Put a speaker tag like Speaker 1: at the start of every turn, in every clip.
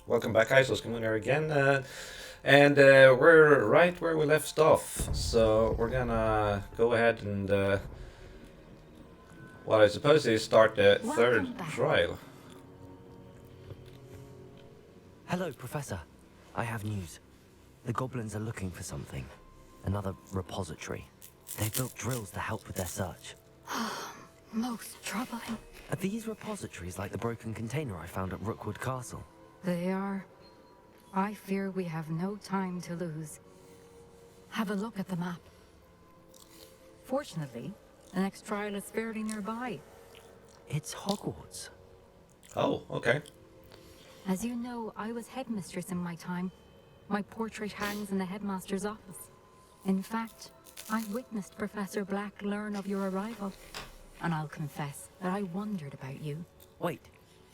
Speaker 1: Welcome back, guys. Oscar Moon here again, and we're right where we left off. So we're gonna go ahead and, well, I suppose they start the third trial.
Speaker 2: Hello, Professor. I have news. The goblins are looking for something. Another repository. They've built drills to help with their search.
Speaker 3: Most troubling.
Speaker 2: Are these repositories like the broken container I found at Rookwood Castle?
Speaker 3: They are. I fear we have no time to lose. Have a look at the map. Fortunately, the next trial is fairly nearby.
Speaker 2: It's Hogwarts.
Speaker 1: Oh, okay.
Speaker 3: As you know, I was headmistress in my time. My portrait hangs in the headmaster's office. In fact, I witnessed Professor Black learn of your arrival. And I'll confess that I wondered about you.
Speaker 2: Wait,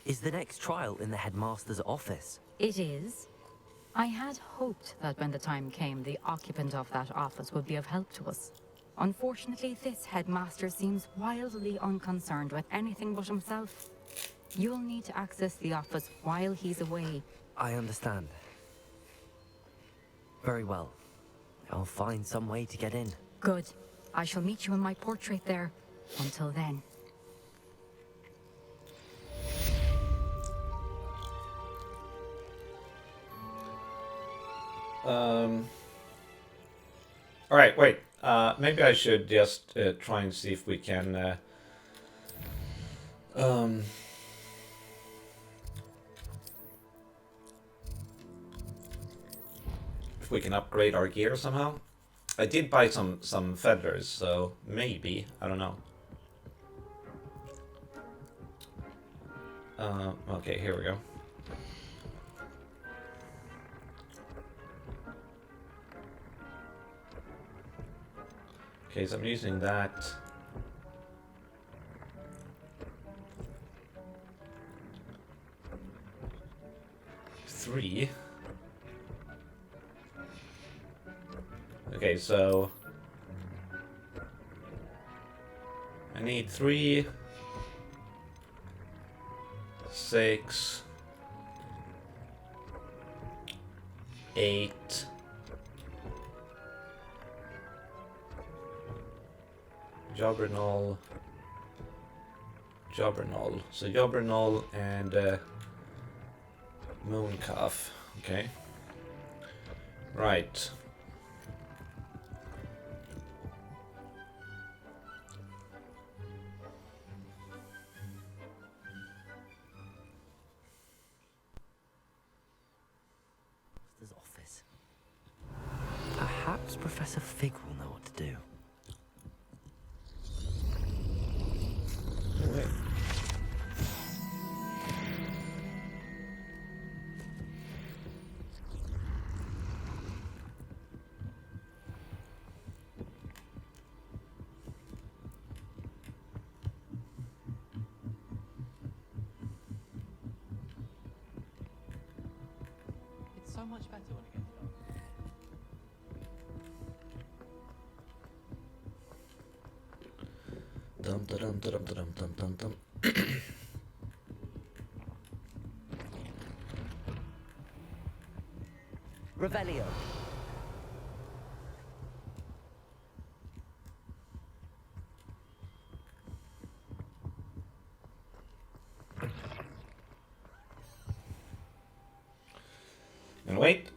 Speaker 2: is the next trial in the headmaster's office?
Speaker 3: It is. I had hoped that when the time came, the occupant of that office would be of help to us. Unfortunately, this headmaster seems wildly unconcerned with anything but himself. You'll need to access the office while he's away.
Speaker 2: I understand. Very well. I'll find some way to get in.
Speaker 3: Good. I shall meet you in my portrait there. Until then.
Speaker 1: All right, wait. Maybe I should just try and see if we can. If we can upgrade our gear somehow. I did buy some feathers, so maybe, I don't know. Okay, here we go. Okay, so I'm using that. Three. Okay, so I need 3, 6, 8. Jobbernull. So Jobbernull and Mooncalf. Okay. Right.
Speaker 2: Office. Perhaps Professor Fig will know what to do.
Speaker 1: Wait.
Speaker 4: It's so much better when it gets dark.
Speaker 1: Dum dum dum dum dum dum dum.
Speaker 2: Revelio.
Speaker 1: And wait.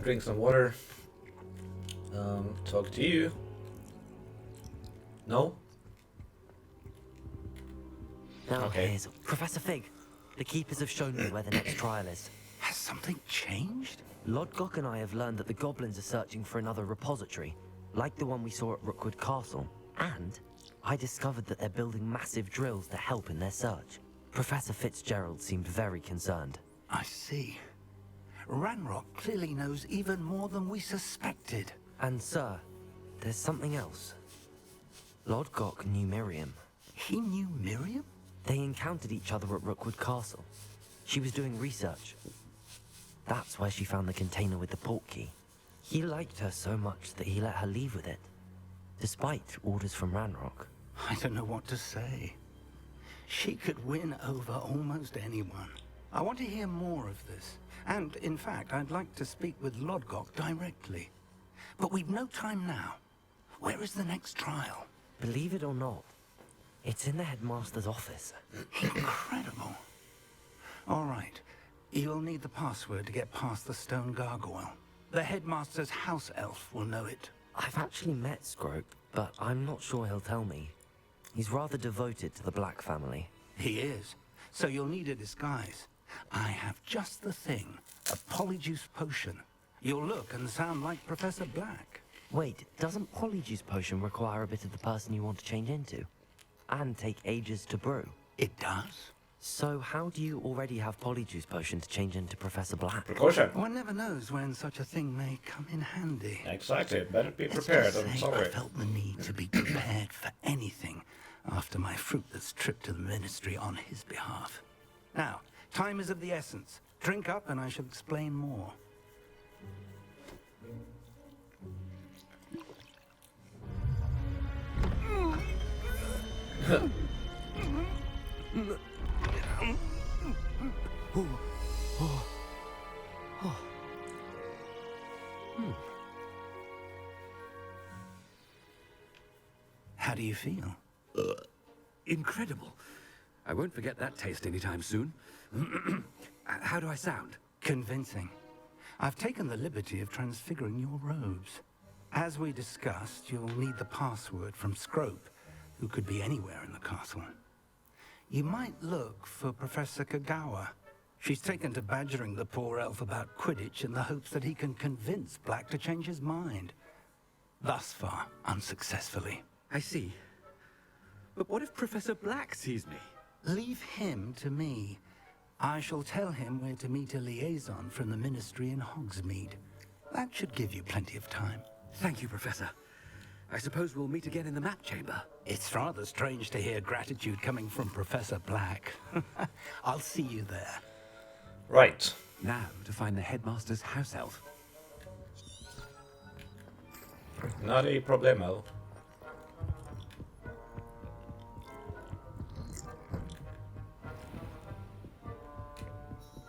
Speaker 1: Drink some water. Talk to you. No?
Speaker 2: Now
Speaker 1: Okay.
Speaker 2: here's Professor Fig. The keepers have shown me where the next trial is.
Speaker 5: Has something changed?
Speaker 2: Lodgok and I have learned that the goblins are searching for another repository, like the one we saw at Rookwood Castle. And I discovered that they're building massive drills to help in their search. Professor Fitzgerald seemed very concerned.
Speaker 5: I see. Ranrock clearly knows even more than we suspected.
Speaker 2: And sir, there's something else. Lodgok knew Miriam.
Speaker 5: He knew Miriam?
Speaker 2: They encountered each other at Rookwood Castle. She was doing research. That's where she found the container with the port key. He liked her so much that he let her leave with it. despite orders from Ranrock.
Speaker 5: I don't know what to say. She could win over almost anyone. I want to hear more of this. And, in fact, I'd like to speak with Lodgok directly. But we've no time now. Where is the next trial?
Speaker 2: Believe it or not, it's in the headmaster's office.
Speaker 5: Incredible. All right. You'll need the password to get past the stone gargoyle. The headmaster's house elf will know it.
Speaker 2: I've actually met Scrope, but I'm not sure he'll tell me. He's rather devoted to the Black family.
Speaker 5: He is. So you'll need a disguise. I have just the thing. A polyjuice potion. You'll look and sound like Professor Black.
Speaker 2: Wait, doesn't Polyjuice Potion require a bit of the person you want to change into? And take ages to brew?
Speaker 5: It does.
Speaker 2: So how do you already have Polyjuice Potion to change into Professor Black?
Speaker 1: Precaution.
Speaker 5: One never knows when such a thing may come in handy.
Speaker 1: Exactly. Better be
Speaker 5: Let's
Speaker 1: prepared.
Speaker 5: just
Speaker 1: I'm
Speaker 5: say
Speaker 1: sorry.
Speaker 5: I felt the need to be prepared for anything after my fruitless trip to the Ministry on his behalf. Now, time is of the essence. Drink up and I shall explain more. How do you feel?
Speaker 6: Incredible. I won't forget that taste anytime soon. How do I sound?
Speaker 5: Convincing. I've taken the liberty of transfiguring your robes. As we discussed, you'll need the password from Scrope, who could be anywhere in the castle. You might look for Professor Kagawa. She's taken to badgering the poor elf about Quidditch in the hopes that he can convince Black to change his mind. Thus far, unsuccessfully.
Speaker 6: I see. But what if Professor Black sees me?
Speaker 5: Leave him to me. I shall tell him where to meet a liaison from the Ministry in Hogsmeade. That should give you plenty of time.
Speaker 6: Thank you, Professor. I suppose we'll meet again in the map chamber.
Speaker 5: It's rather strange to hear gratitude coming from Professor Black. I'll see you there.
Speaker 1: Right.
Speaker 6: Now to find the headmaster's house elf.
Speaker 1: Not a problemo.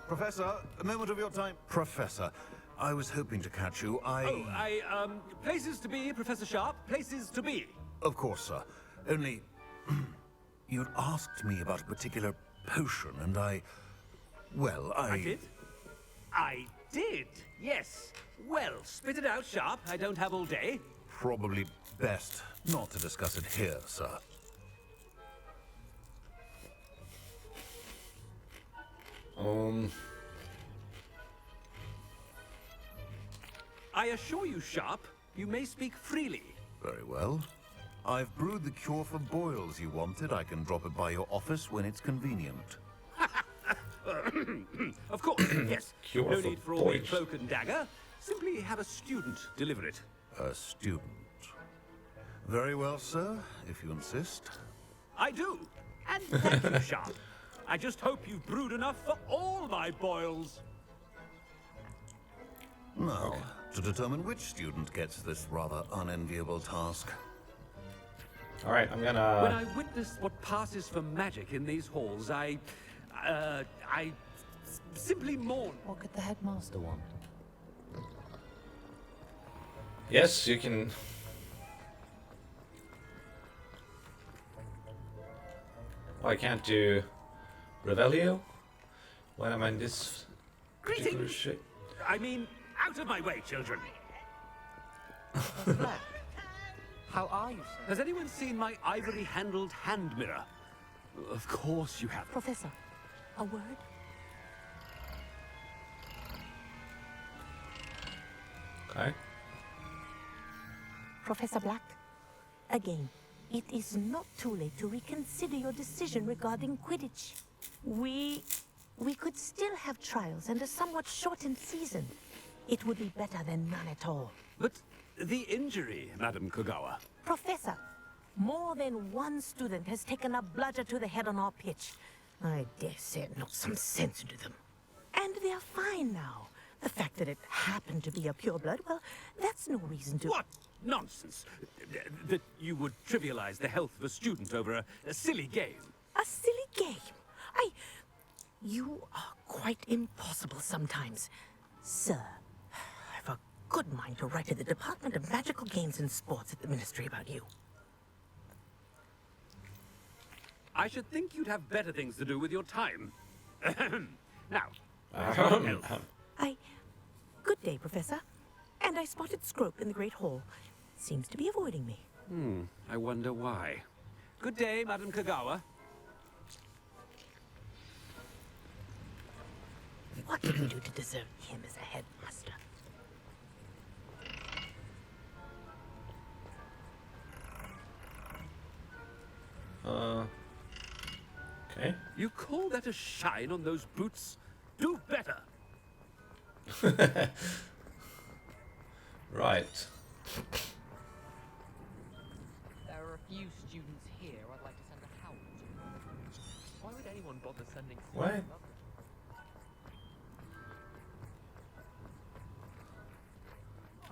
Speaker 7: Professor, a moment of your time. Professor, I was hoping to catch you.
Speaker 6: Places to be, Professor Sharp. Places to be.
Speaker 7: Of course, sir. Only... you'd asked me about a particular potion, and well,
Speaker 6: I did? I did, yes. Well, spit it out, Sharp. I don't have all day.
Speaker 7: Probably best not to discuss it here, sir.
Speaker 6: I assure you, Sharp, you may speak freely.
Speaker 7: Very well. I've brewed the cure for boils you wanted. I can drop it by your office when it's convenient.
Speaker 6: Of course, yes.
Speaker 1: Cure
Speaker 6: No
Speaker 1: for
Speaker 6: need for all the
Speaker 1: boils.
Speaker 6: cloak and dagger. Simply have a student deliver it.
Speaker 7: A student. Very well, sir, if you insist.
Speaker 6: I do. And thank you, Sharp. I just hope you've brewed enough for all my boils.
Speaker 7: Now, to determine which student gets this rather unenviable task.
Speaker 1: Alright, I'm
Speaker 6: When
Speaker 1: gonna...
Speaker 6: I witness what passes for magic in these halls, I simply mourn.
Speaker 2: What could the headmaster want?
Speaker 1: Yes, you can... Oh, I can't do... Revelio? When am I in this particular
Speaker 6: Greetings.
Speaker 1: shit?
Speaker 6: I mean, out of my way, children.
Speaker 4: How are you, sir?
Speaker 6: Has anyone seen my ivory-handled hand mirror? Of course you have.
Speaker 8: Professor, a word?
Speaker 1: Okay.
Speaker 8: Professor Black, again, it is not too late to reconsider your decision regarding Quidditch. We could still have trials and a somewhat shortened season. It would be better than none at all.
Speaker 6: But the injury, Madam Kogawa.
Speaker 8: Professor, more than one student has taken a bludger to the head on our pitch. I dare say it knocked some sense into them. And they're fine now. The fact that it happened to be a pureblood, well, that's no reason to...
Speaker 6: What? nonsense. That you would trivialize the health of a student over a silly game.
Speaker 8: A silly game? You are quite impossible sometimes. Sir, I've a good mind to write to the Department of Magical Games and Sports at the Ministry about you.
Speaker 6: I should think you'd have better things to do with your time. Now,
Speaker 8: Good day, Professor. And I spotted Scrope in the Great Hall. Seems to be avoiding me.
Speaker 6: I wonder why. Good day, Madam Kagawa.
Speaker 8: What did you do to deserve him as a headmaster?
Speaker 1: Okay.
Speaker 6: You call that a shine on those boots? Do better.
Speaker 1: Right.
Speaker 4: There are a few students here I'd like to send a howl to. Why would anyone bother sending...
Speaker 1: What?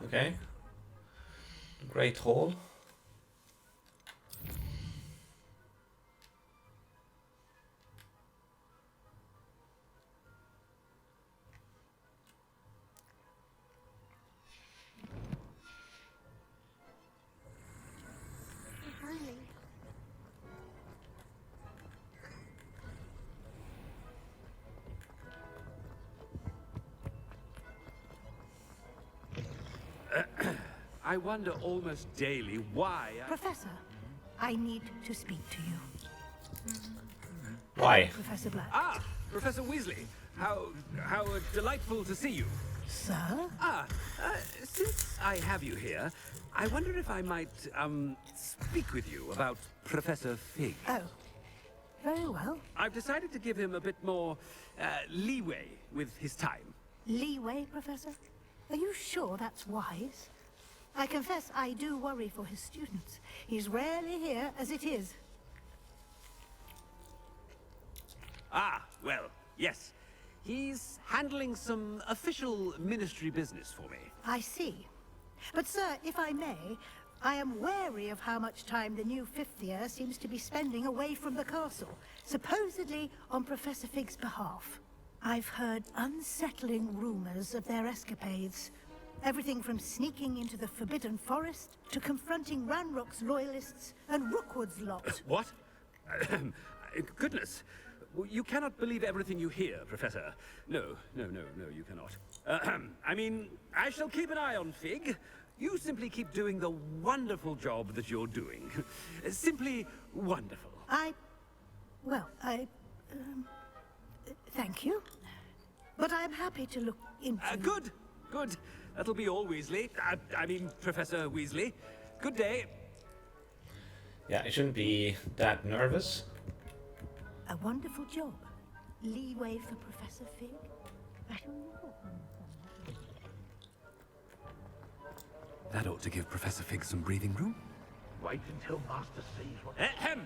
Speaker 1: Okay. Great Hall.
Speaker 6: I wonder almost daily why
Speaker 9: Professor, I need to speak to you.
Speaker 1: Why?
Speaker 9: Professor Black.
Speaker 6: Ah, Professor Weasley. How delightful to see you.
Speaker 9: Sir?
Speaker 6: Since I have you here, I wonder if I might, speak with you about Professor Fig.
Speaker 9: Oh, very well.
Speaker 6: I've decided to give him a bit more, leeway with his time.
Speaker 9: Leeway, Professor? Are you sure that's wise? I confess I do worry for his students. He's rarely here as it is.
Speaker 6: Ah, well, yes. He's handling some official ministry business for me.
Speaker 9: I see. But sir, if I may, I am wary of how much time the new fifth year seems to be spending away from the castle, supposedly on Professor Fig's behalf. I've heard unsettling rumors of their escapades. Everything from sneaking into the Forbidden Forest to confronting Ranrock's loyalists and Rookwood's lot.
Speaker 6: What? Goodness. You cannot believe everything you hear, Professor. No, you cannot. I mean, I shall keep an eye on Fig. You simply keep doing the wonderful job that you're doing. Simply wonderful.
Speaker 9: Thank you. But I'm happy to look into...
Speaker 6: Good. That'll be all, Weasley. I mean, Professor Weasley. Good day.
Speaker 1: Yeah, I shouldn't be that nervous.
Speaker 9: A wonderful job. Leeway for Professor Fig? I don't know.
Speaker 6: That ought to give Professor Fig some breathing room.
Speaker 7: Wait until Master sees what...
Speaker 6: Ahem!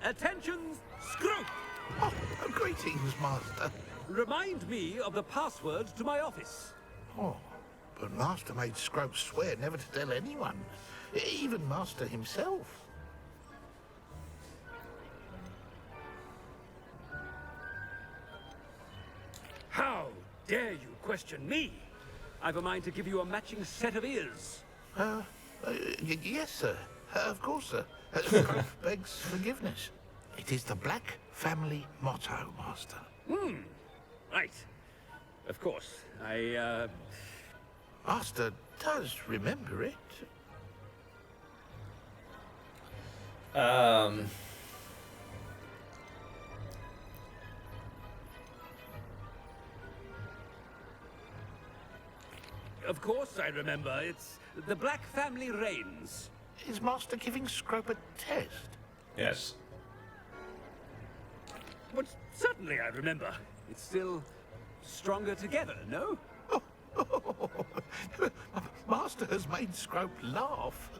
Speaker 6: Attention, Scrope!
Speaker 7: Oh, greetings, Master.
Speaker 6: Remind me of the password to my office.
Speaker 7: Oh, but Master made Scrope swear never to tell anyone, even Master himself.
Speaker 6: How dare you question me? I've a mind to give you a matching set of ears.
Speaker 7: Yes, sir. Of course, sir. Scrope begs forgiveness. It is the Black family motto, Master.
Speaker 6: Right. Of course.
Speaker 7: Master does remember it.
Speaker 6: Of course I remember. It's the Black family reigns.
Speaker 7: Is Master giving Scrope a test?
Speaker 1: Yes.
Speaker 6: But certainly I remember. It's still stronger together, no?
Speaker 7: Master has made Scrope laugh.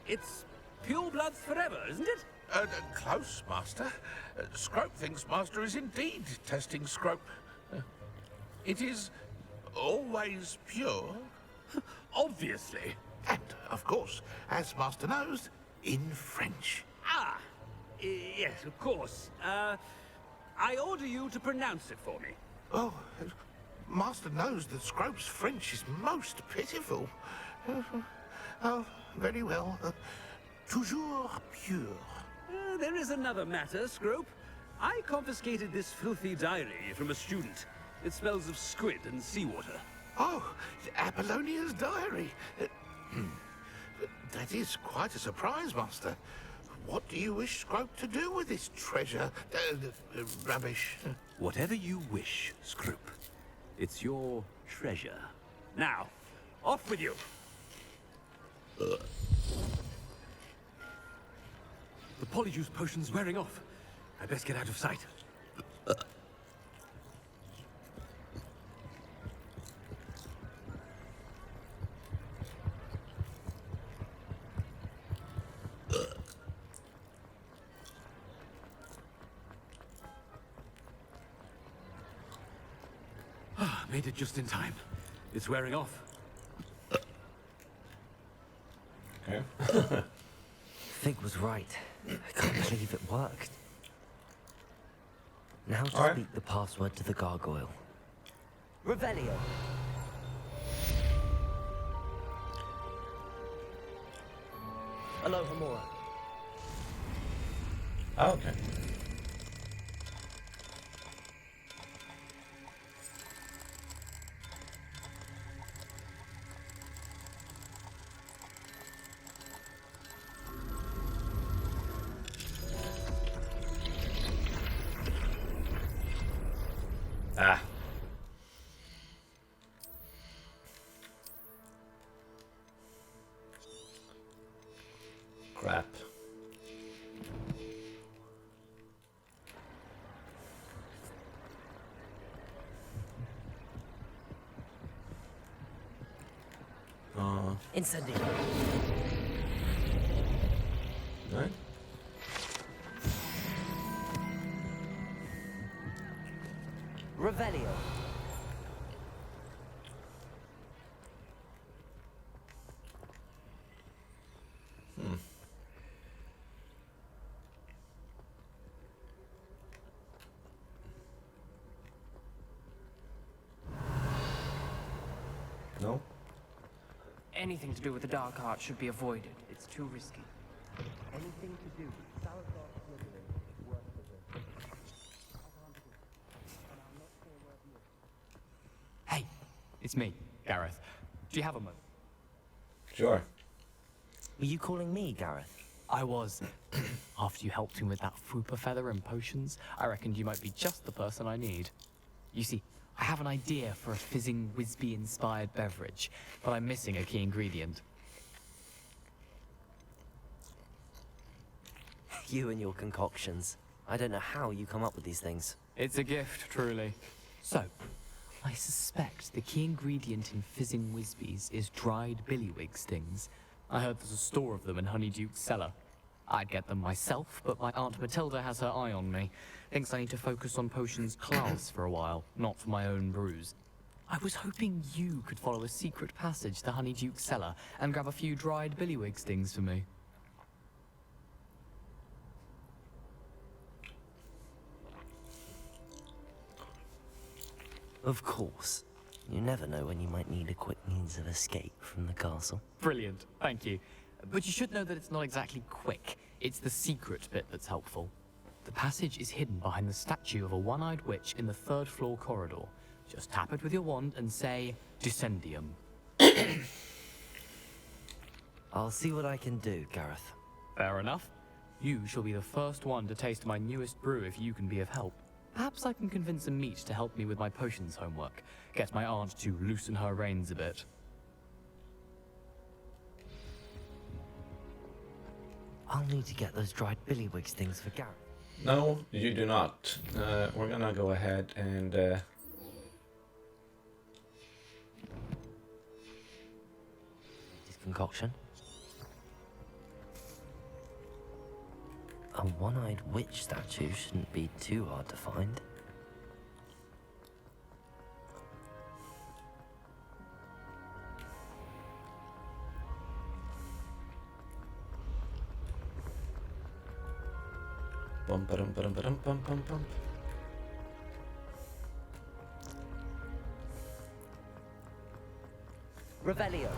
Speaker 6: It's pure bloods forever, isn't it?
Speaker 7: Close, Master. Scrope thinks Master is indeed testing Scrope. It is always pure.
Speaker 6: Obviously.
Speaker 7: And, of course, as Master knows, in French.
Speaker 6: Ah, yes, of course. I order you to pronounce it for me.
Speaker 7: Oh, Master knows that Scrope's French is most pitiful. Oh, very well. Toujours pure.
Speaker 6: There is another matter, Scrope. I confiscated this filthy diary from a student. It smells of squid and seawater.
Speaker 7: Oh, Apollonia's diary. That is quite a surprise, Master. What do you wish Scrope to do with this treasure? Rubbish.
Speaker 6: Whatever you wish, Scrope. It's your treasure. Now, off with you. The polyjuice potion's wearing off. I best get out of sight. Made it just in time. It's wearing off.
Speaker 1: Okay.
Speaker 2: Fig was right. I can't believe it worked. Now to
Speaker 1: Alright.
Speaker 2: speak the password to the gargoyle. Revelio. Aloha Mora.
Speaker 1: Oh, okay. Ah. Crap.
Speaker 2: Incendio.
Speaker 1: Right.
Speaker 2: Revelio.
Speaker 1: No?
Speaker 10: Anything to do with the dark art should be avoided. It's too risky.
Speaker 2: Anything to do with Salazar Slytherin is worth the risk.
Speaker 10: Hey, it's me, Gareth. Do you have a moment?
Speaker 1: Sure.
Speaker 2: Were you calling me, Gareth?
Speaker 10: I was. After you helped me with that Fupa feather and potions, I reckoned you might be just the person I need. You see, I have an idea for a fizzing Whizbee-inspired beverage, but I'm missing a key ingredient.
Speaker 2: You and your concoctions. I don't know how you come up with these things.
Speaker 10: It's a gift, truly. So, I suspect the key ingredient in fizzing Whizbees is dried billywig stings. I heard there's a store of them in Honeyduke's cellar. I'd get them myself, but my Aunt Matilda has her eye on me. Thinks I need to focus on potions class for a while, not for my own brews. I was hoping you could follow a secret passage to Honeyduke's cellar and grab a few dried billywig stings for me.
Speaker 2: Of course. You never know when you might need a quick means of escape from the castle.
Speaker 10: Brilliant, thank you. But you should know that it's not exactly quick. It's the secret bit that's helpful. The passage is hidden behind the statue of a one-eyed witch in the third-floor corridor. Just tap it with your wand and say, Descendium.
Speaker 2: I'll see what I can do, Gareth.
Speaker 10: Fair enough. You shall be the first one to taste my newest brew if you can be of help. Perhaps I can convince a meat to help me with my potions homework. Get my aunt to loosen her reins a bit.
Speaker 2: I'll need to get those dried billywig stings for Gareth.
Speaker 1: No, you do not. We're gonna go ahead and
Speaker 2: This concoction. A one-eyed witch statue shouldn't be too hard to find.
Speaker 1: Bum, ba-dum, ba-dum, ba-dum, bum, bum, bum.
Speaker 2: Revelio.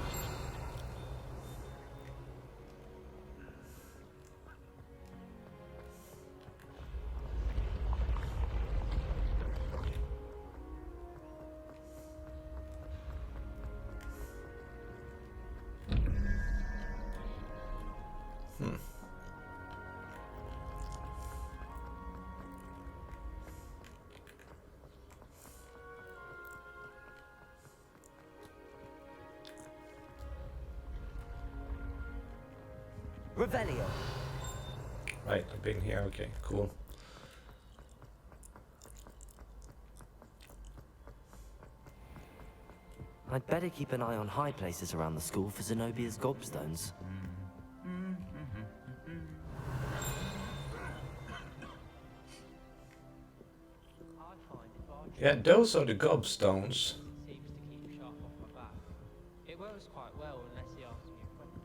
Speaker 2: Revelio.
Speaker 1: Right, I've been here. Okay, cool.
Speaker 2: I'd better keep an eye on high places around the school for Zenobia's gobstones.
Speaker 1: Yeah, those are the gobstones.
Speaker 4: Seems to keep sharp off my back. It works quite well unless he asks me a question.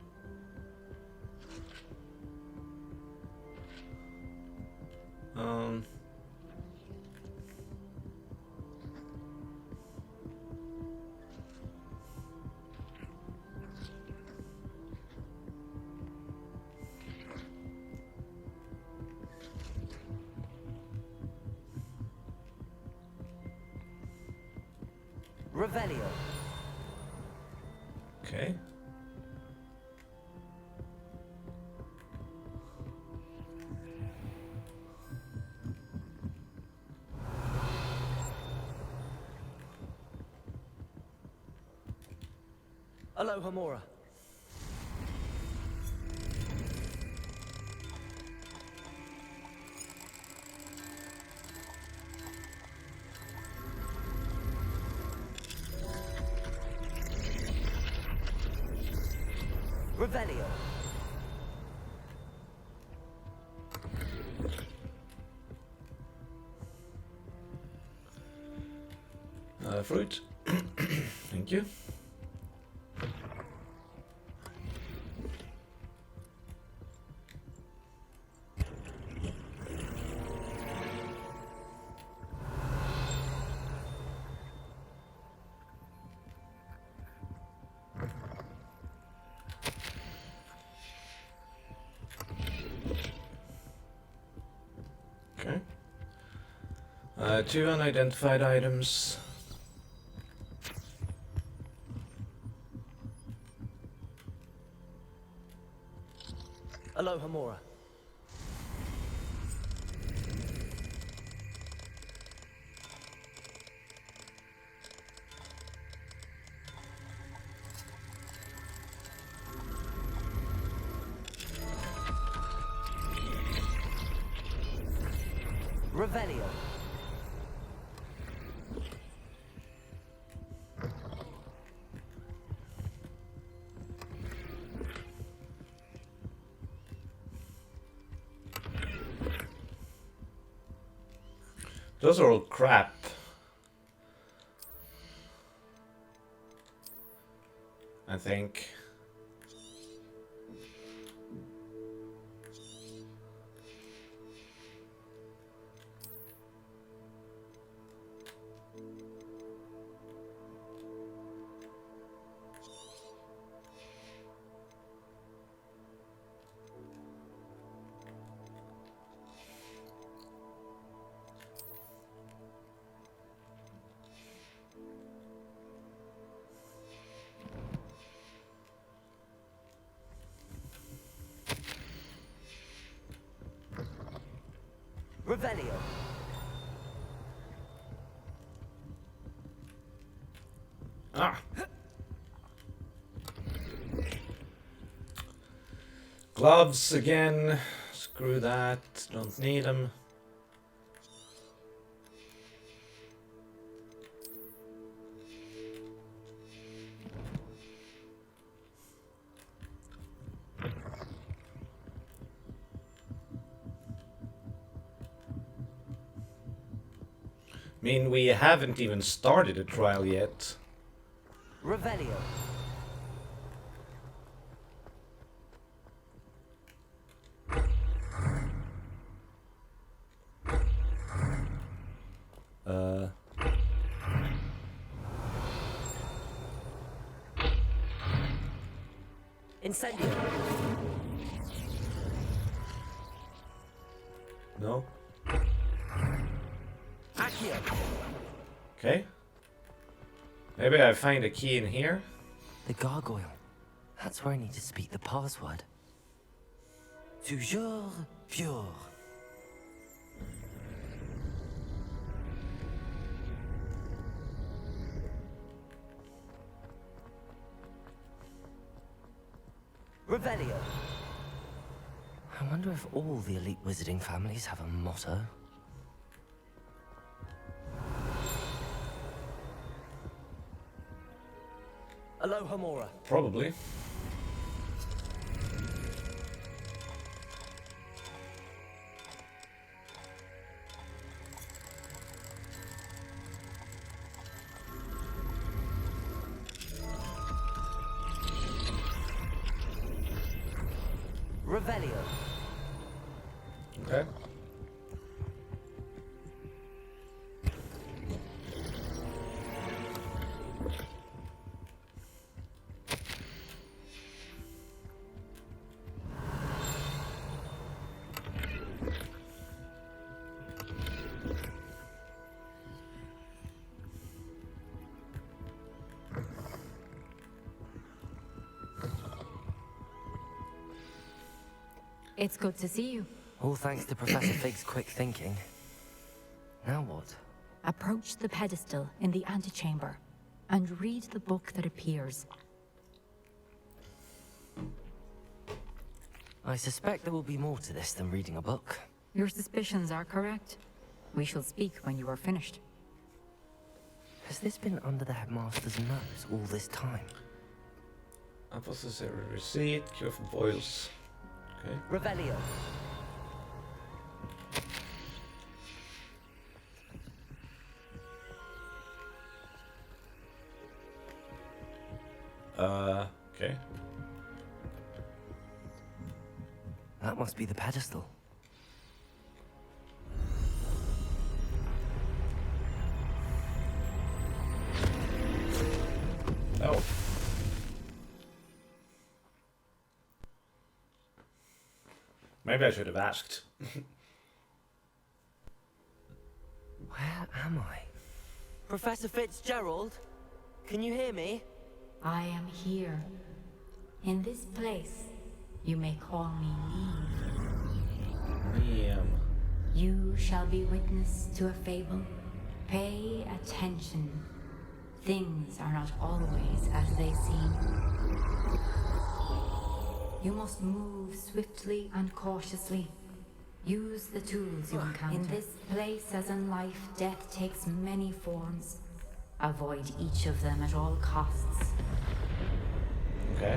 Speaker 2: Revelio.
Speaker 1: Okay.
Speaker 2: Aloha Mora. Revelio.
Speaker 1: Fruit. Thank you. Okay. Two unidentified items.
Speaker 2: Aloha Mora. Revelio.
Speaker 1: Those are all crap. I think.
Speaker 2: Revelio.
Speaker 1: Ah. Gloves again. Screw that. Don't need them. I mean, we haven't even started a trial yet.
Speaker 2: Revelio. Incendio.
Speaker 1: No.
Speaker 2: Accio.
Speaker 1: Okay. Maybe I find a key in here.
Speaker 2: The gargoyle. That's where I need to speak the password. Toujours pure. Revelio. I wonder if all the elite wizarding families have a motto. Aloha Mora.
Speaker 1: Probably.
Speaker 2: Revelio.
Speaker 1: Okay.
Speaker 3: It's good to see you.
Speaker 2: All thanks to Professor Fig's quick thinking. Now what?
Speaker 3: Approach the pedestal in the antechamber and read the book that appears.
Speaker 2: I suspect there will be more to this than reading a book.
Speaker 3: Your suspicions are correct. We shall speak when you are finished.
Speaker 2: Has this been under the headmaster's nose all this time?
Speaker 1: Apostasy receipt, cure for boils. Okay.
Speaker 2: Revelio.
Speaker 1: Okay.
Speaker 2: That must be the pedestal.
Speaker 1: Oh. Maybe I should have asked.
Speaker 2: Where am I? Professor Fitzgerald? Can you hear me?
Speaker 3: I am here. In this place, you may call me Niamh.
Speaker 1: Niamh.
Speaker 3: You shall be witness to a fable. Pay attention. Things are not always as they seem. You must move swiftly and cautiously. Use the tools you encounter. In this place, as in life, death takes many forms. Avoid each of them at all costs.
Speaker 1: Okay.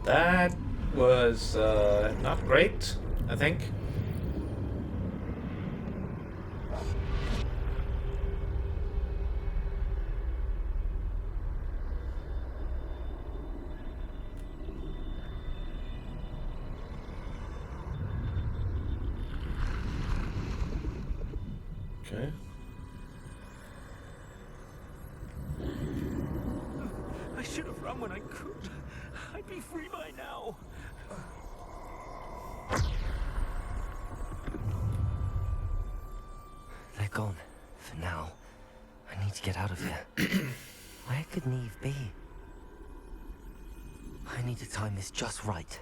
Speaker 1: That was not great, I think. Okay.
Speaker 6: I should have run when I could. I'd be free by now.
Speaker 2: They're gone. For now. I need to get out of here. Where could Niamh be? I need to time this just right.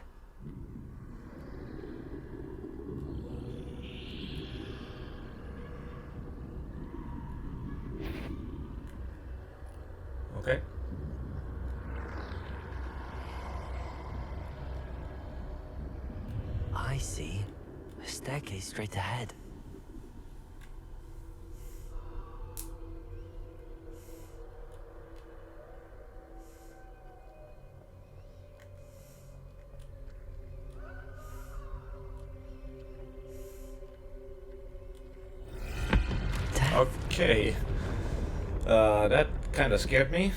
Speaker 1: Okay.
Speaker 2: I see. A staircase straight ahead.
Speaker 1: Okay. That kind of scared me.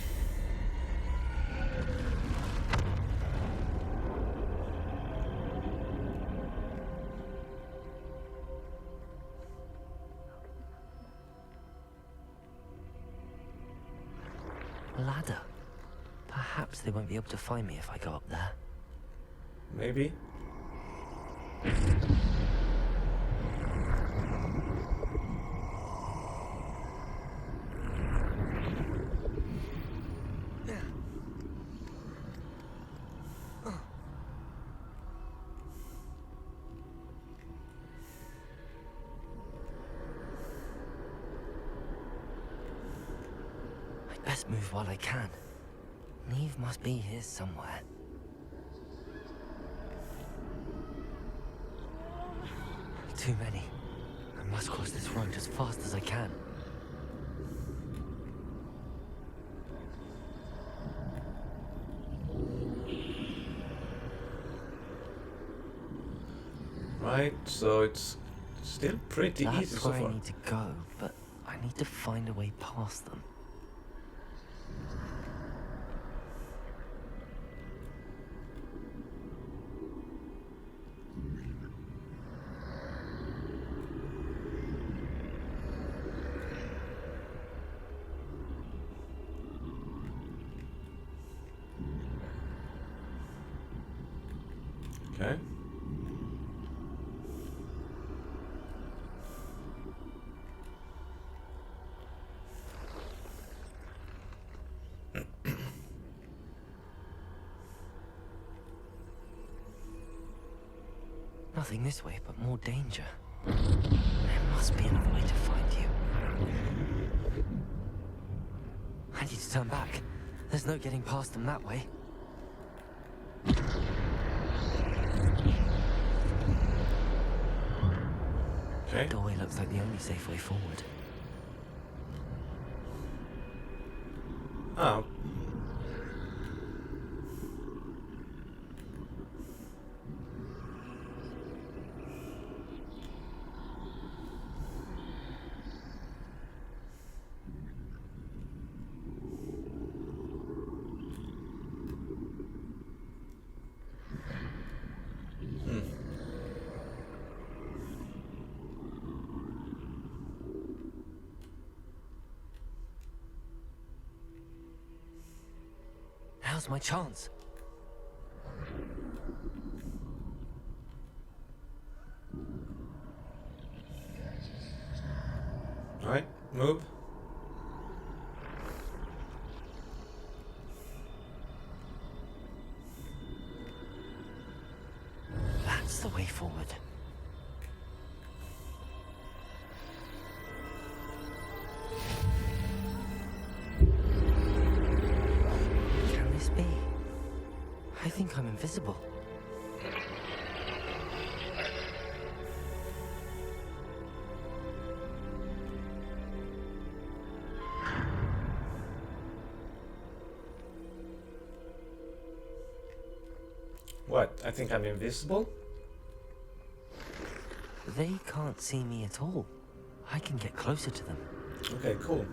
Speaker 2: ladder. Perhaps they won't be able to find me if I go up there.
Speaker 1: Maybe.
Speaker 2: I'd best move while I can. Niamh must be here somewhere. Too many. I must cross this road as fast as I can.
Speaker 1: Right, so it's still pretty easy
Speaker 2: That's
Speaker 1: so
Speaker 2: where I
Speaker 1: far.
Speaker 2: need to go, but I need to find a way past them.
Speaker 1: Okay.
Speaker 2: Nothing this way, but more danger. There must be another way to find you. I need to turn back. There's no getting past them that way.
Speaker 1: Okay.
Speaker 2: That doorway looks like the only safe way forward.
Speaker 1: Oh.
Speaker 2: Now's my chance.
Speaker 1: Alright, move.
Speaker 2: That's the way forward. Can this be? I think I'm invisible.
Speaker 1: What? I think I'm invisible?
Speaker 2: They can't see me at all. I can get closer to them.
Speaker 1: Okay, cool.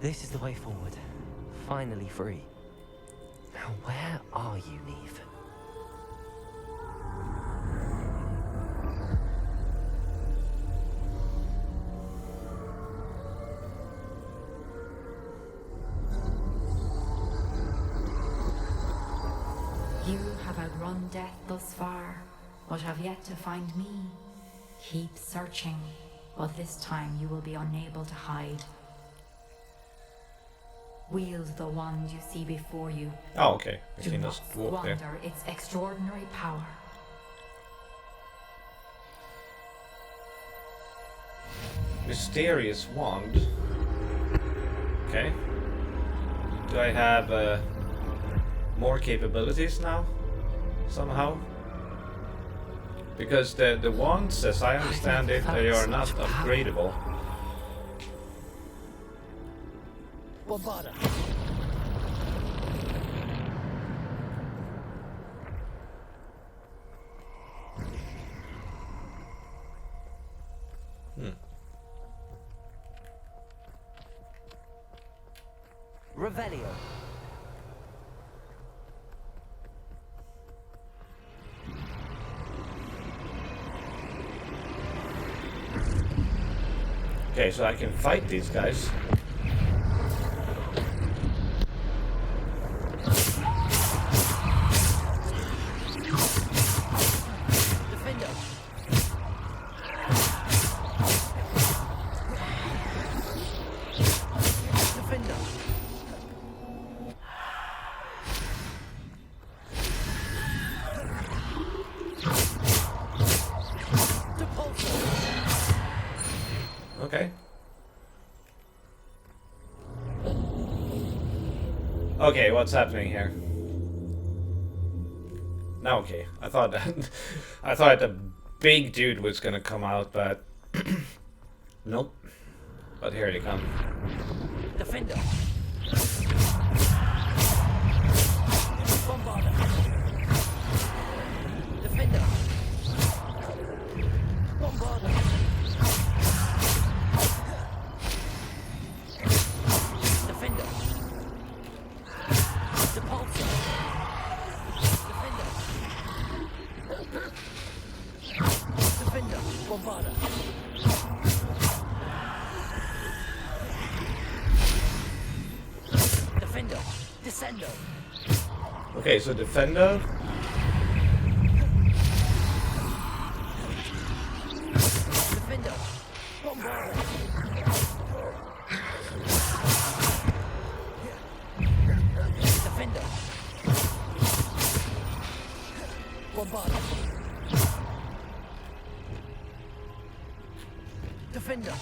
Speaker 2: This is the way forward. Finally free. Now where are you, Niamh?
Speaker 3: You have outrun death thus far, but have yet to find me. Keep searching, but this time you will be unable to hide. Wield the wand you see before you.
Speaker 1: Oh, okay. I
Speaker 3: Do
Speaker 1: can
Speaker 3: not
Speaker 1: just walk there.
Speaker 3: squander its extraordinary power.
Speaker 1: Mysterious wand. Okay. Do I have more capabilities now? Somehow? Because the wands, as I understand it, they are not upgradable.
Speaker 2: Bombarda. Revelio.
Speaker 1: Okay, so I can fight these guys.
Speaker 2: Defender. Defender.
Speaker 1: Okay. Okay, what's happening here? Now, okay. I thought I thought the big dude was gonna come out, but nope. But here they come.
Speaker 2: Defender. Bombarder. Defender. Bombarder. Defender. Depulsor. Defender. Defender. Bombarder. Defender. Descendo.
Speaker 1: Okay, so Defender.
Speaker 2: Defender. Bombarder. Defender. Bombarder. Defender.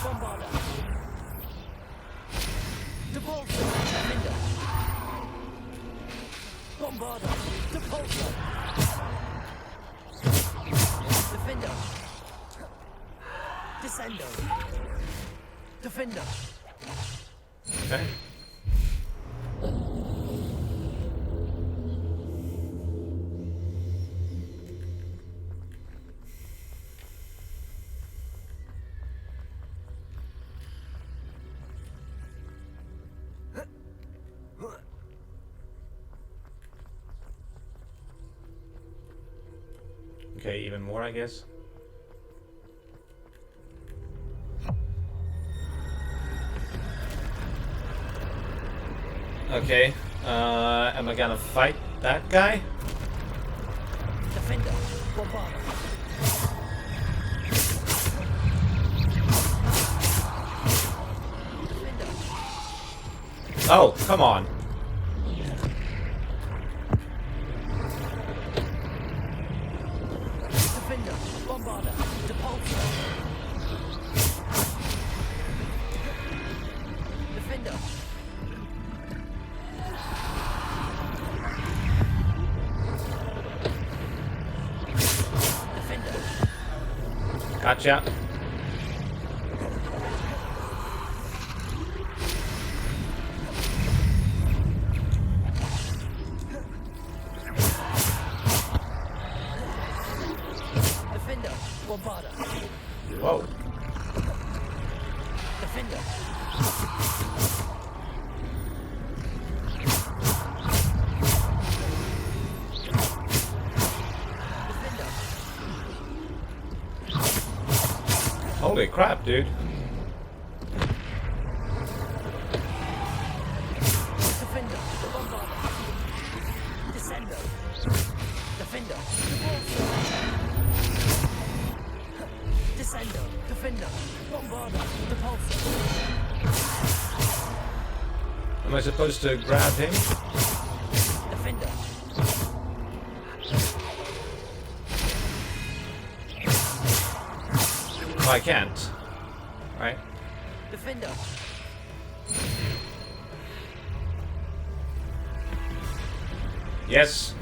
Speaker 2: Bombarder. Depulsor. Defender. Bombarder. Depulsor. Defender. Descendo. Defender.
Speaker 1: Okay. Okay, even more, I guess. Okay, am I gonna fight that guy?
Speaker 2: Defender. Bombarder. Defender.
Speaker 1: Oh, come on.
Speaker 2: Defender. Bombarder. Depulsor. Defender. Defender.
Speaker 1: Gotcha.
Speaker 2: Defender. Bombarder.
Speaker 1: Whoa.
Speaker 2: Defender. Defender.
Speaker 1: Holy crap, dude.
Speaker 2: Defender. Bombarder. Descendo. Defender. Descendo. Defender. Bombarder. Depulsor.
Speaker 1: Am I supposed to grab him?
Speaker 2: Defender.
Speaker 1: No, I can't. Right?
Speaker 2: Defender.
Speaker 1: Yes.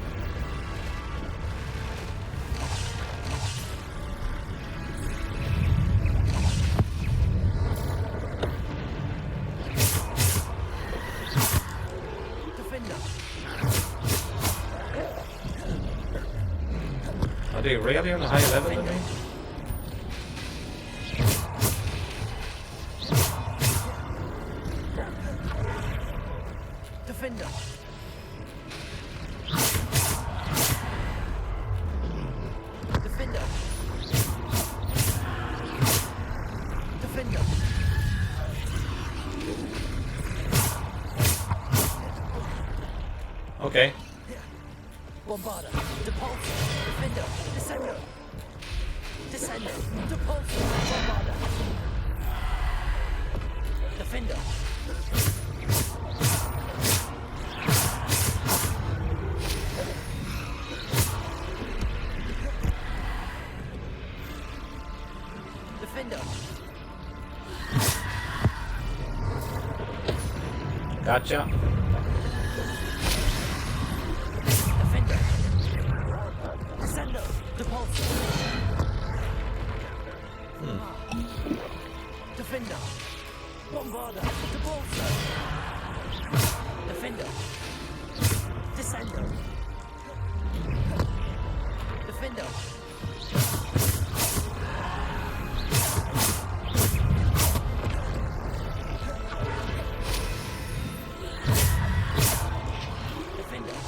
Speaker 2: Defender.
Speaker 1: Are they really on a higher level than me?
Speaker 2: Defender. Defender.
Speaker 1: Okay.
Speaker 2: Bombarda, Depulso, Defender, Descender. Descender, Depulso, Bombarda. Defender. Defender.
Speaker 1: Gotcha.
Speaker 2: Defender. Descender, Depulso. Defender. Bombarda, Depulso. Defender. Descender. Defender. Defender.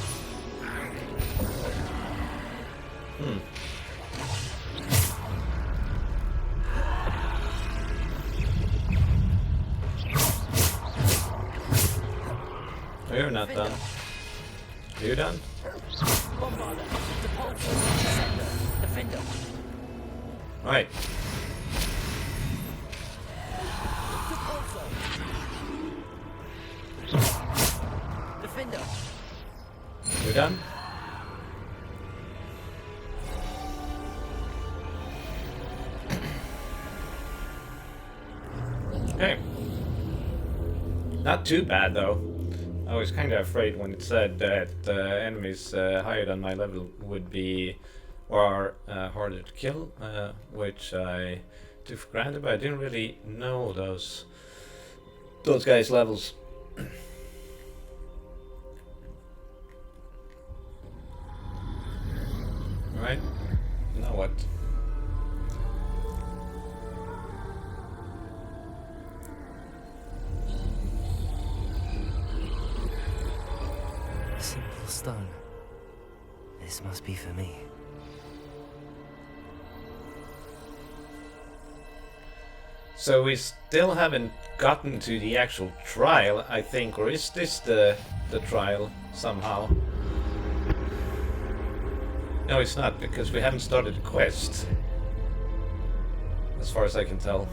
Speaker 1: You're not done. You done?
Speaker 2: Bombarda, Depulso, Descender, Defender.
Speaker 1: Right.
Speaker 2: Depulso. Defender.
Speaker 1: You done? Okay. Not too bad though. I was kind of afraid when it said that enemies higher than my level would be or harder to kill, which I took for granted, but I didn't really know those guys' levels. Right? Now what?
Speaker 2: Simple stone. This must be for me.
Speaker 1: So we still haven't gotten to the actual trial, I think, or is this the trial somehow? No, it's not, because we haven't started the quest. As far as I can tell.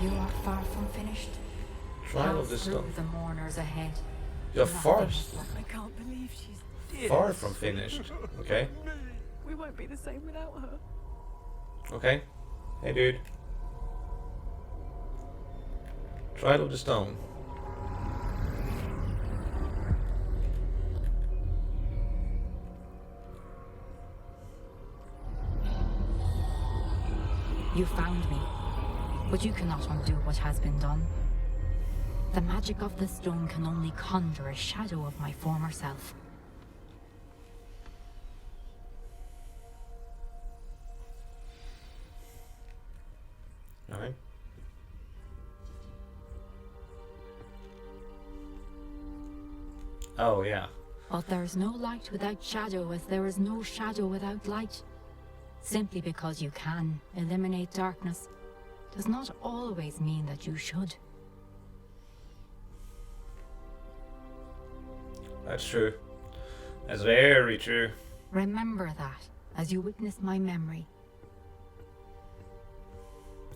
Speaker 3: You are far from finished.
Speaker 1: Trial of the
Speaker 3: Pass through
Speaker 1: Stone.
Speaker 3: the mourners ahead.
Speaker 1: You're far,
Speaker 4: I can't believe she's dead.
Speaker 1: far from finished. Okay.
Speaker 4: We won't be the same without her.
Speaker 1: Okay. Hey, dude. Trial of the Stone.
Speaker 3: You found me, but you cannot undo what has been done. The magic of the stone can only conjure a shadow of my former self.
Speaker 1: Alright. Oh, yeah.
Speaker 3: But there is no light without shadow, as there is no shadow without light. Simply because you can eliminate darkness does not always mean that you should.
Speaker 1: That's true. That's very true.
Speaker 3: Remember that as you witness my memory.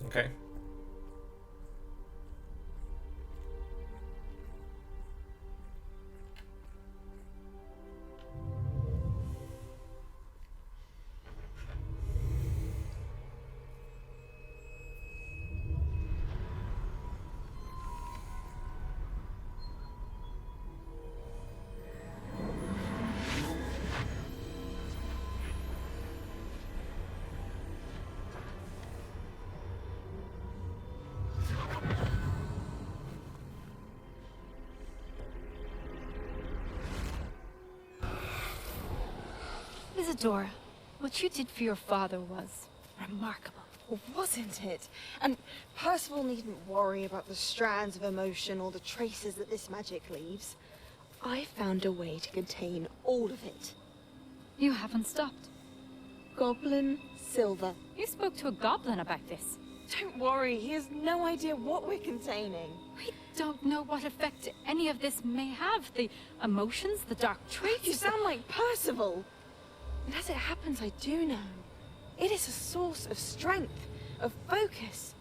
Speaker 1: Okay.
Speaker 11: Isadora, what you did for your father was remarkable.
Speaker 12: Wasn't it? And Percival needn't worry about the strands of emotion or the traces that this magic leaves. I found a way to contain all of it.
Speaker 11: You haven't stopped.
Speaker 12: Goblin silver.
Speaker 11: You spoke to a goblin about this.
Speaker 12: Don't worry, he has no idea what we're containing.
Speaker 11: We
Speaker 3: don't know what effect any of this may have. The emotions, the dark traits.
Speaker 12: You sound like Percival. And as it happens, I do know. It is a source of strength, of focus.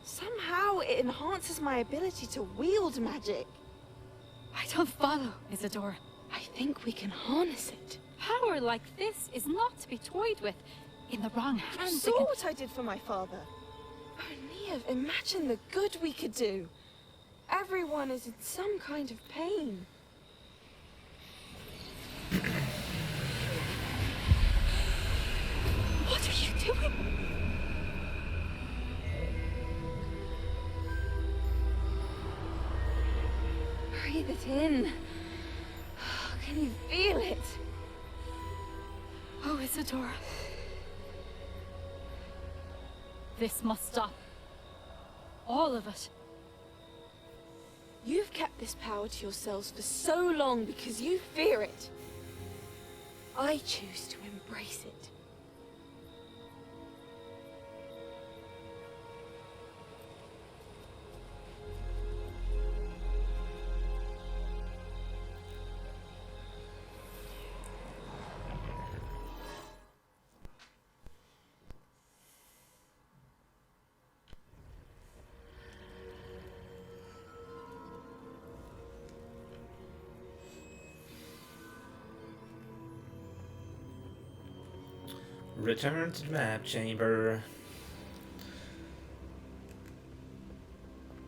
Speaker 12: Somehow it enhances my ability to wield magic.
Speaker 3: I don't follow, Isadora.
Speaker 12: I think we can harness it.
Speaker 3: Power like this is not to be toyed with. In the wrong
Speaker 12: You
Speaker 3: hands,
Speaker 12: saw what I did for my father. Oh, Niamh, imagine the good we could do. Everyone is in some kind of pain.
Speaker 3: What are you doing?
Speaker 12: Breathe it in. Can you feel it?
Speaker 3: Oh, Isadora. This must stop. All of it.
Speaker 12: You've kept this power to yourselves for so long because you fear it. I choose to embrace it.
Speaker 1: Return to the map chamber.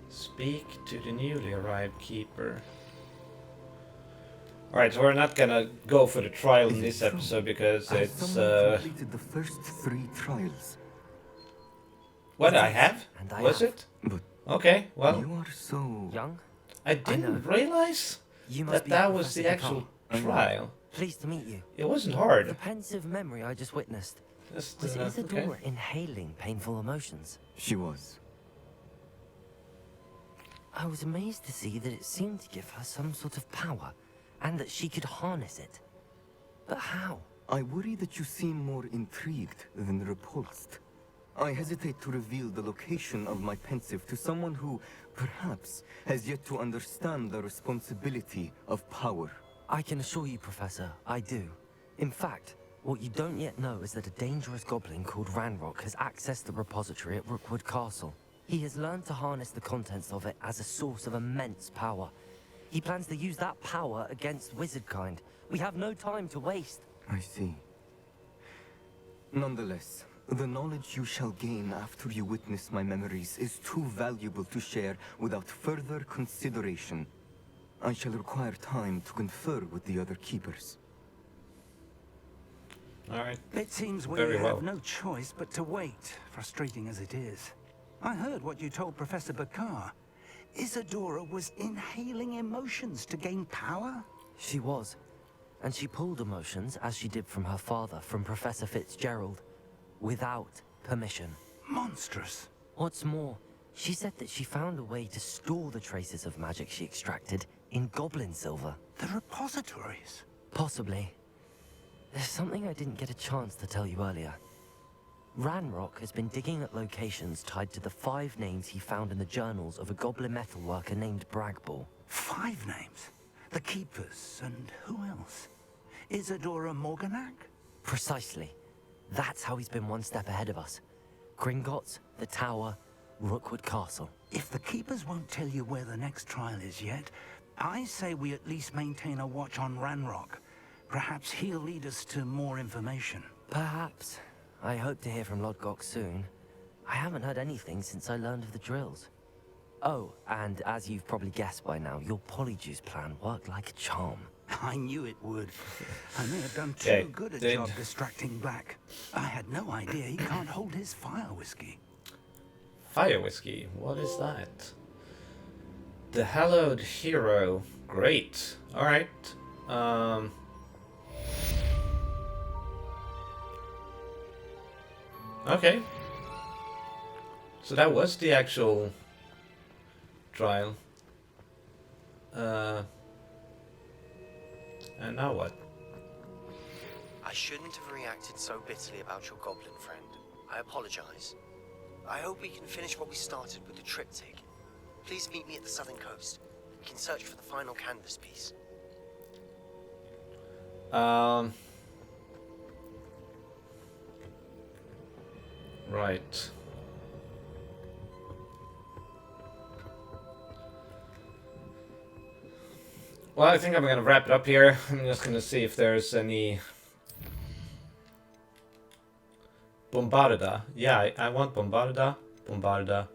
Speaker 1: Speak to the newly arrived keeper. Alright, so we're not gonna go for the trial in this episode because it's
Speaker 13: completed the first 3 trials.
Speaker 1: what I have?
Speaker 2: And I
Speaker 1: Was
Speaker 2: have.
Speaker 1: it?
Speaker 13: But
Speaker 1: Okay, well,
Speaker 13: you are so
Speaker 2: Young?
Speaker 1: I didn't realize
Speaker 2: You must
Speaker 1: that
Speaker 2: be
Speaker 1: that was the
Speaker 2: Professor
Speaker 1: actual
Speaker 2: Picard.
Speaker 1: trial.
Speaker 2: Pleased to meet you.
Speaker 1: It wasn't
Speaker 2: The
Speaker 1: hard.
Speaker 2: pensive memory I just witnessed.
Speaker 1: Just,
Speaker 2: Was Isadora
Speaker 1: okay.
Speaker 2: inhaling painful emotions?
Speaker 13: she was.
Speaker 2: I was amazed to see that it seemed to give her some sort of power, and that she could harness it. But how?
Speaker 13: I worry that you seem more intrigued than repulsed. I hesitate to reveal the location of my pensive to someone who, perhaps, has yet to understand the responsibility of power.
Speaker 2: I can assure you, Professor, I do. In fact, what you don't yet know is that a dangerous goblin called Ranrock has accessed the repository at Rookwood Castle. He has learned to harness the contents of it as a source of immense power. He plans to use that power against wizardkind. We have no time to waste.
Speaker 13: I see. Nonetheless, the knowledge you shall gain after you witness my memories is too valuable to share without further consideration. I shall require time to confer with the other keepers.
Speaker 1: Alright.
Speaker 5: It seems we
Speaker 1: Very
Speaker 5: have
Speaker 1: well.
Speaker 5: no choice but to wait, frustrating as it is. I heard what you told Professor Bakar. Isadora was inhaling emotions to gain power?
Speaker 2: She was. And she pulled emotions, as she did from her father, from Professor Fitzgerald, without permission.
Speaker 5: Monstrous.
Speaker 2: What's more, she said that she found a way to store the traces of magic she extracted in goblin silver.
Speaker 5: The repositories.
Speaker 2: Possibly. There's something I didn't get a chance to tell you earlier. Ranrock has been digging at locations tied to the 5 names he found in the journals of a goblin metalworker named Bragball.
Speaker 5: 5 names? The Keepers, and who else? Isadora Morganac?
Speaker 2: Precisely. That's how he's been one step ahead of us. Gringotts, the Tower, Rookwood Castle.
Speaker 5: If the Keepers won't tell you where the next trial is yet, I say we at least maintain a watch on Ranrock. Perhaps he'll lead us to more information.
Speaker 2: Perhaps. I hope to hear from Lodgok soon. I haven't heard anything since I learned of the drills. Oh, and as you've probably guessed by now, your Polyjuice plan worked like a charm.
Speaker 5: I knew it would. I may have done
Speaker 1: Okay,
Speaker 5: too good a
Speaker 1: did-
Speaker 5: job distracting Black. I had no idea he can't hold his fire whiskey.
Speaker 1: Fire whiskey, what is that? The Hallowed Hero. Great. Alright. Okay. So that was the actual trial. And now what?
Speaker 14: I shouldn't have reacted so bitterly about your goblin friend. I apologize. I hope we can finish what we started with the triptych. Please meet me at the southern coast. We can search for the final canvas piece.
Speaker 1: Right. Well, I think I'm gonna wrap it up here. I'm just gonna see if there's any... Bombardida. Yeah, I want Bombardida. Bombardida.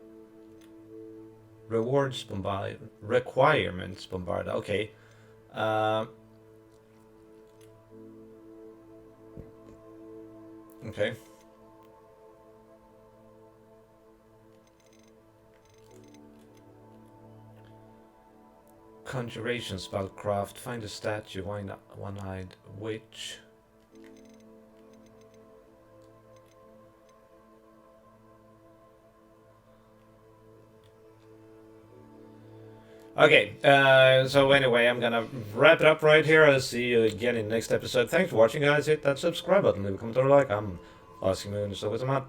Speaker 1: Rewards Bombardida. Requirements Bombardida. Okay. Okay. Conjuration spellcraft. Find a statue. One-eyed witch. Okay, so anyway, I'm gonna wrap it up right here. I'll see you again in the next episode. Thanks for watching, guys. Hit that subscribe button, leave a comment or like. I'm Oscar Moon, so with a map.